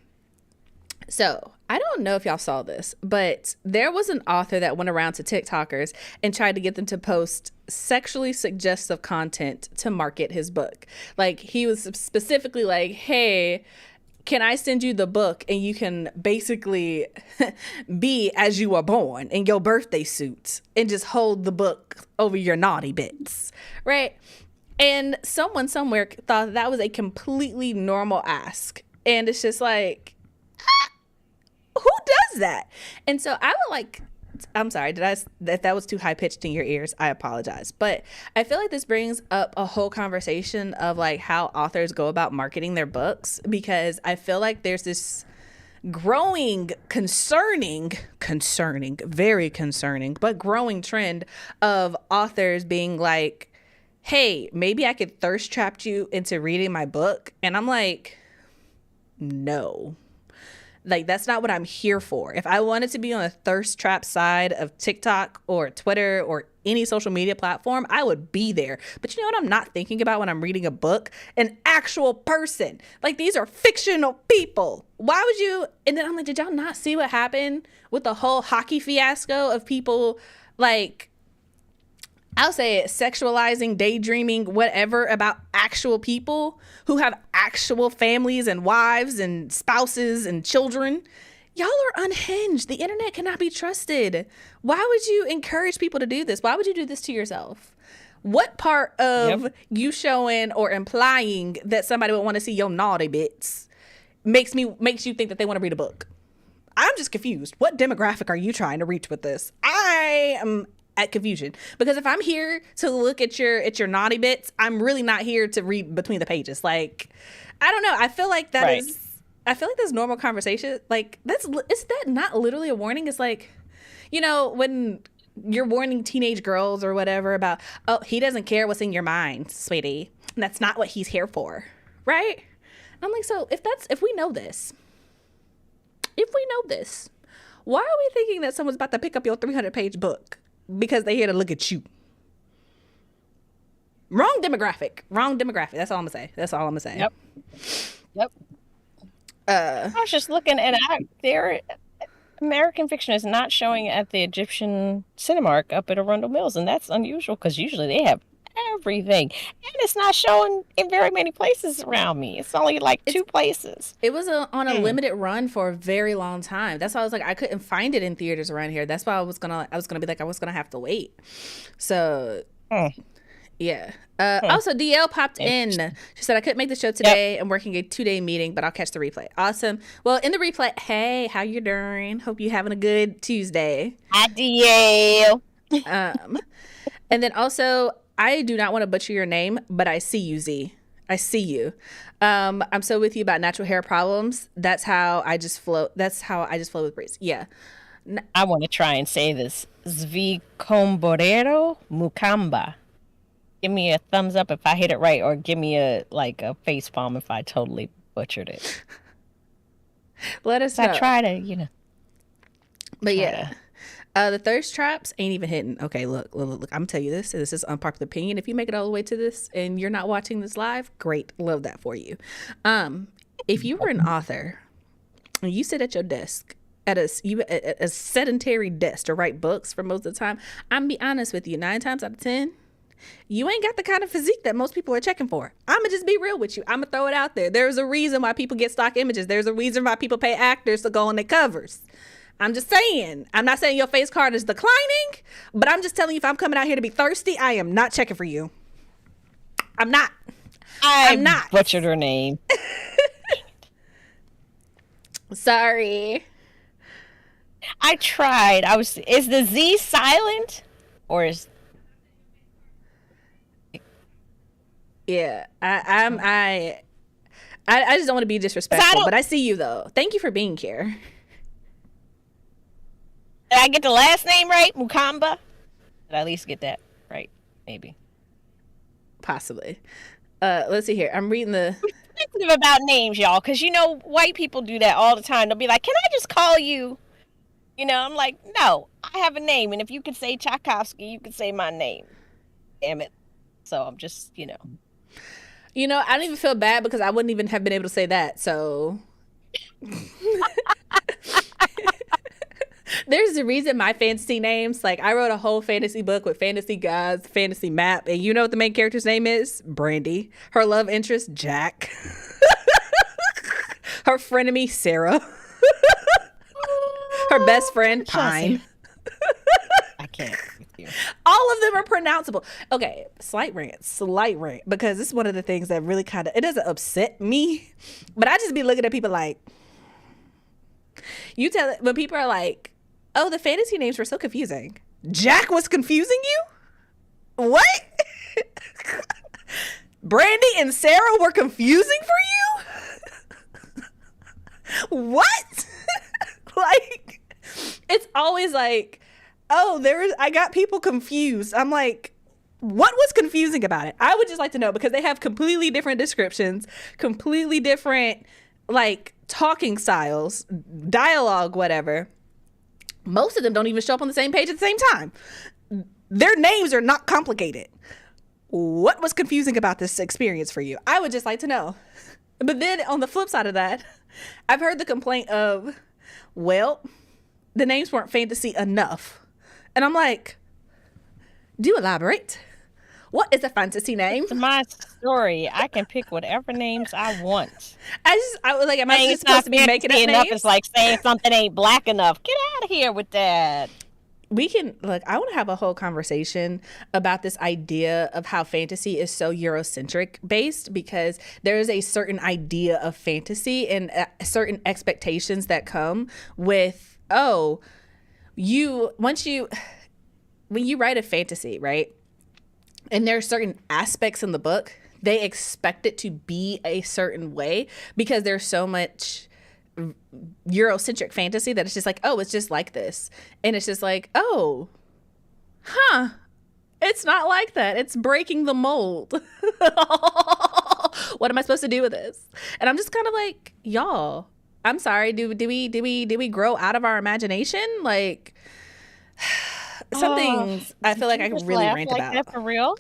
So I don't know if y'all saw this, but there was an author that went around to TikTokers and tried to get them to post sexually suggestive content to market his book. Like he was specifically like, hey, can I send you the book and you can basically be as you were born in your birthday suit and just hold the book over your naughty bits, right? And someone somewhere thought that was a completely normal ask. And it's just like, who does that? And so I would like, I'm sorry, if that was too high pitched in your ears, I apologize. But I feel like this brings up a whole conversation of like how authors go about marketing their books, because I feel like there's this growing, very concerning, but growing trend of authors being like, hey, maybe I could thirst trap you into reading my book. And I'm like, no. Like, that's not what I'm here for. If I wanted to be on the thirst trap side of TikTok or Twitter or any social media platform, I would be there. But you know what I'm not thinking about when I'm reading a book? An actual person. Like, these are fictional people. Why would you? And then I'm like, did y'all not see what happened with the whole hockey fiasco of people, like, I'll say it, sexualizing, daydreaming, whatever, about actual people who have actual families and wives and spouses and children? Y'all are unhinged. The internet cannot be trusted. Why would you encourage people to do this? Why would you do this to yourself? What part of you showing or implying that somebody would want to see your naughty bits makes you think that they want to read a book? I'm just confused. What demographic are you trying to reach with this? I am at confusion, because if I'm here to look at your naughty bits, I'm really not here to read between the pages. Like, I don't know. I feel like that's normal conversation. Like, is that not literally a warning? It's like, you know, when you're warning teenage girls or whatever about, oh, he doesn't care what's in your mind, sweetie. And that's not what he's here for. Right? I'm like, so if we know this, why are we thinking that someone's about to pick up your 300-page book? Because they're here to look at you. Wrong demographic. That's all I'm gonna say. Yep. I was just looking, and their American fiction is not showing at the Egyptian Cinemark up at Arundel Mills, and that's unusual because usually they have everything, and it's not showing in very many places around me. It's only like two places. It was on a limited run for a very long time. That's why I was like, I couldn't find it in theaters around here. That's why I was gonna be like, I was gonna have to wait. So yeah. Also, DL popped in. She said, I couldn't make the show today. I'm working a 2-day meeting, but I'll catch the replay. Awesome. Well, in the replay, hey, how you doing? Hope you having a good Tuesday. Hi, DL. And then also, I do not want to butcher your name, but I see you, Z. I see you. I'm so with you about natural hair problems. That's how I just flow. With Breeze. Yeah. I want to try and say this. Zvikomborero Mukamba. Give me a thumbs up if I hit it right, or give me a face palm if I totally butchered it. Let us know. I try to, But yeah. The thirst traps ain't even hitting. Okay, look. I'm gonna tell you this. This is unpopular opinion. If you make it all the way to this and you're not watching this live, great. Love that for you. If you were an author and you sit at your desk at a sedentary desk to write books for most of the time, I'm gonna be honest with you, 9 times out of 10, you ain't got the kind of physique that most people are checking for. I'm gonna just be real with you. I'm gonna throw it out there. There's a reason why people get stock images. There's a reason why people pay actors to go on their covers. I'm just saying. I'm not saying your face card is declining, but I'm just telling you, if I'm coming out here to be thirsty, I am not checking for you. I'm not. I'm not. Butchered her name. Sorry. I tried. Is the Z silent? Or is... Yeah. I just don't want to be disrespectful, but I see you though. Thank you for being here. Did I get the last name right? Mukamba? Did I at least get that right? Maybe. Possibly. Let's see here. I'm reading the... Sensitive about names, y'all, because white people do that all the time. They'll be like, can I just call you? I'm like, no, I have a name, and if you could say Tchaikovsky, you could say my name. Damn it. So I'm just, I don't even feel bad because I wouldn't even have been able to say that, so... There's a reason my fantasy names, like I wrote a whole fantasy book with fantasy gods, fantasy map, and you know what the main character's name is? Brandy. Her love interest, Jack. Her frenemy, Sarah. Her best friend, Pine. I can't with you. All of them are pronounceable. Okay, slight rant, because this is one of the things that really it doesn't upset me, but I just be looking at people like, when people are like, oh, the fantasy names were so confusing. Jack was confusing you? What? Brandy and Sarah were confusing for you? What? Like, it's always like, oh, I got people confused. I'm like, what was confusing about it? I would just like to know, because they have completely different descriptions, completely different, like, talking styles, dialogue, whatever. Most of them don't even show up on the same page at the same time. Their names are not complicated. What was confusing about this experience for you? I would just like to know. But then on the flip side of that, I've heard the complaint of, well, the names weren't fantasy enough. And I'm like, do elaborate. What is a fantasy name? It's my story. I can pick whatever names I want. I was like, am I just supposed to be making up names? It's like saying something ain't black enough. Get out of here with that. We can, look, I want to have a whole conversation about this idea of how fantasy is so Eurocentric based, because there is a certain idea of fantasy and certain expectations that come with, when you write a fantasy, right? And there are certain aspects in the book, they expect it to be a certain way because there's so much Eurocentric fantasy that it's just like, oh, it's just like this. And it's just like, oh, it's not like that. It's breaking the mold. What am I supposed to do with this? And I'm just kind of like, y'all, I'm sorry. Do we grow out of our imagination? Like, some things I feel like I can really rant like about. That for real?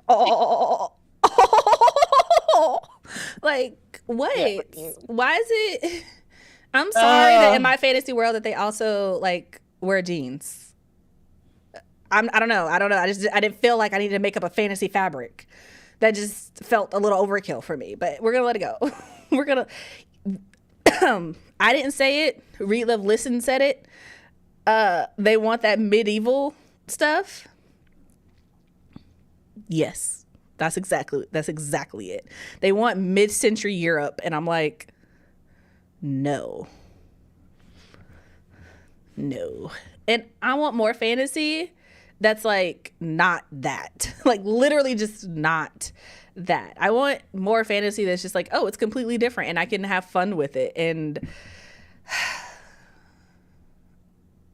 Like, what? Yeah. Why is it? I'm sorry that in my fantasy world that they also like wear jeans. I don't know. I didn't feel like I needed to make up a fantasy fabric. That just felt a little overkill for me. But we're gonna let it go. We're gonna. I didn't say it. Read, Love, Listen said it. They want that medieval stuff. Yes, that's exactly it. They want mid-century Europe, and I'm like, no. And I want more fantasy that's like not that. Like literally just not that. I want more fantasy that's just like, oh, it's completely different and I can have fun with it. And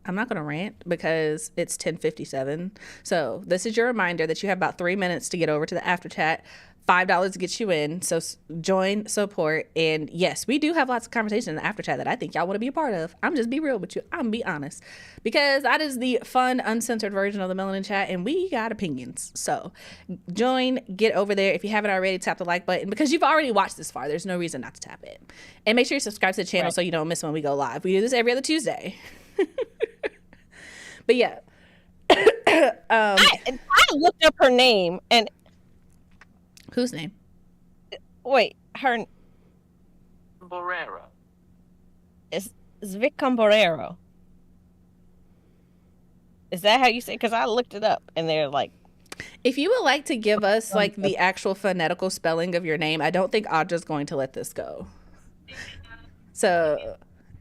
I'm not going to rant because it's 10:57. So this is your reminder that you have about 3 minutes to get over to the after chat. $5 gets you in. So join, support. And yes, we do have lots of conversation in the after chat that I think y'all want to be a part of. I'm just be real with you. I'm gonna be honest, because that is the fun, uncensored version of the Melanin Chat, and we got opinions. So join, get over there. If you haven't already, tap the like button, because you've already watched this far. There's no reason not to tap it. And make sure you subscribe to the channel so you don't miss when we go live. We do this every other Tuesday. But yeah. I looked up her name and whose name? Wait, her Borero. It's Vic Camborero. Is that how you say? Because I looked it up and they're like. If you would like to give us like the actual phonetical spelling of your name, I don't think Audra's going to let this go. So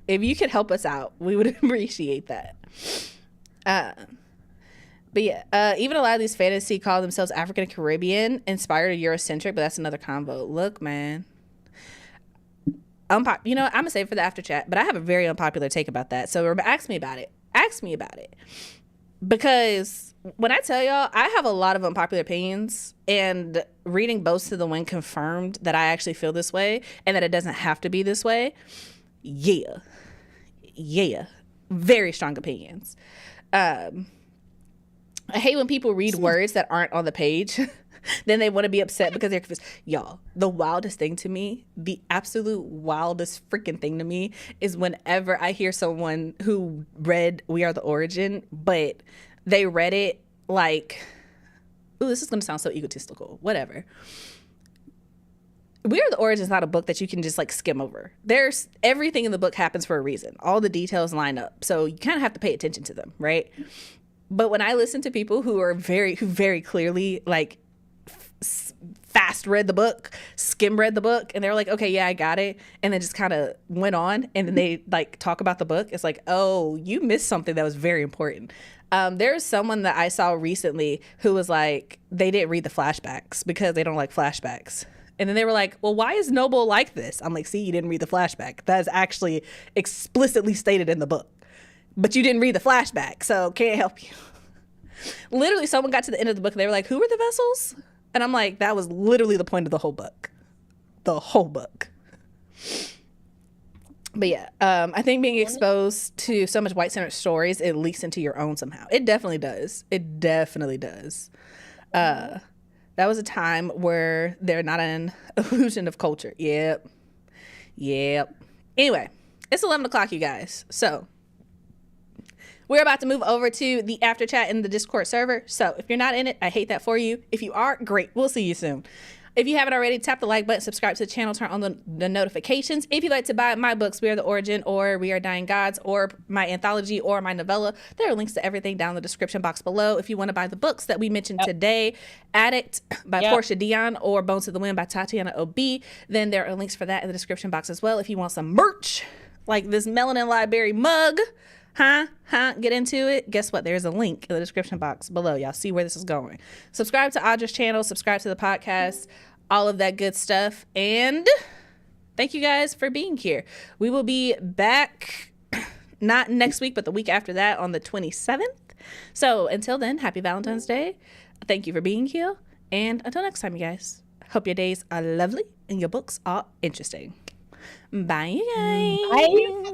if you could help us out, we would appreciate that. But yeah, even a lot of these fantasy call themselves African and Caribbean inspired or Eurocentric, but that's another convo. Look, man. I'm gonna save it for the after chat, but I have a very unpopular take about that. So ask me about it. Because when I tell y'all, I have a lot of unpopular opinions, and reading Boats to the Wind confirmed that I actually feel this way and that it doesn't have to be this way. Yeah. Very strong opinions. I hate when people read words that aren't on the page. Then they want to be upset because they're confused. Y'all, the wildest thing to me, the absolute wildest freaking thing to me, is whenever I hear someone who read We Are the Origin, but they read it like, ooh, this is going to sound so egotistical. Whatever. We Are the Origin is not a book that you can just like skim over. There's everything in the book happens for a reason. All the details line up. So you kind of have to pay attention to them, right? But when I listen to people who very clearly like fast read the book, skim read the book, and they're like, okay, yeah, I got it, and then just kind of went on, and then they like talk about the book, it's like, oh, you missed something that was very important. There's someone that I saw recently who was like, they didn't read the flashbacks because they don't like flashbacks. And then they were like, well, why is Noble like this? I'm like, see, you didn't read the flashback. That is actually explicitly stated in the book. But you didn't read the flashback, so can't help you. Literally, someone got to the end of the book and they were like, who were the vessels? And I'm like, that was literally the point of the whole book. The whole book. But yeah, I think being exposed to so much white-centered stories, it leaks into your own somehow. It definitely does. That was a time where they're not an illusion of culture. Yep. Anyway, it's 11 o'clock, you guys. So we're about to move over to the after chat in the Discord server. So if you're not in it, I hate that for you. If you are, great. We'll see you soon. If you haven't already, tap the like button, subscribe to the channel, turn on the notifications. If you'd like to buy my books, We Are the Origin or We Are Dying Gods, or my anthology or my novella, there are links to everything down in the description box below. If you want to buy the books that we mentioned today, Addict by Portia Dion or Bones to the Wind by Tatiana O.B., then there are links for that in the description box as well. If you want some merch, like this Melanin Library mug, get into it. Guess what? There's a link in the description box below. Y'all see where this is going. Subscribe to Audra's channel, subscribe to the podcast, all of that good stuff. And thank you guys for being here. We will be back not next week, but the week after that on the 27th. So until then, happy Valentine's Day. Thank you for being here. And until next time, you guys, hope your days are lovely and your books are interesting. Bye, you guys. Bye.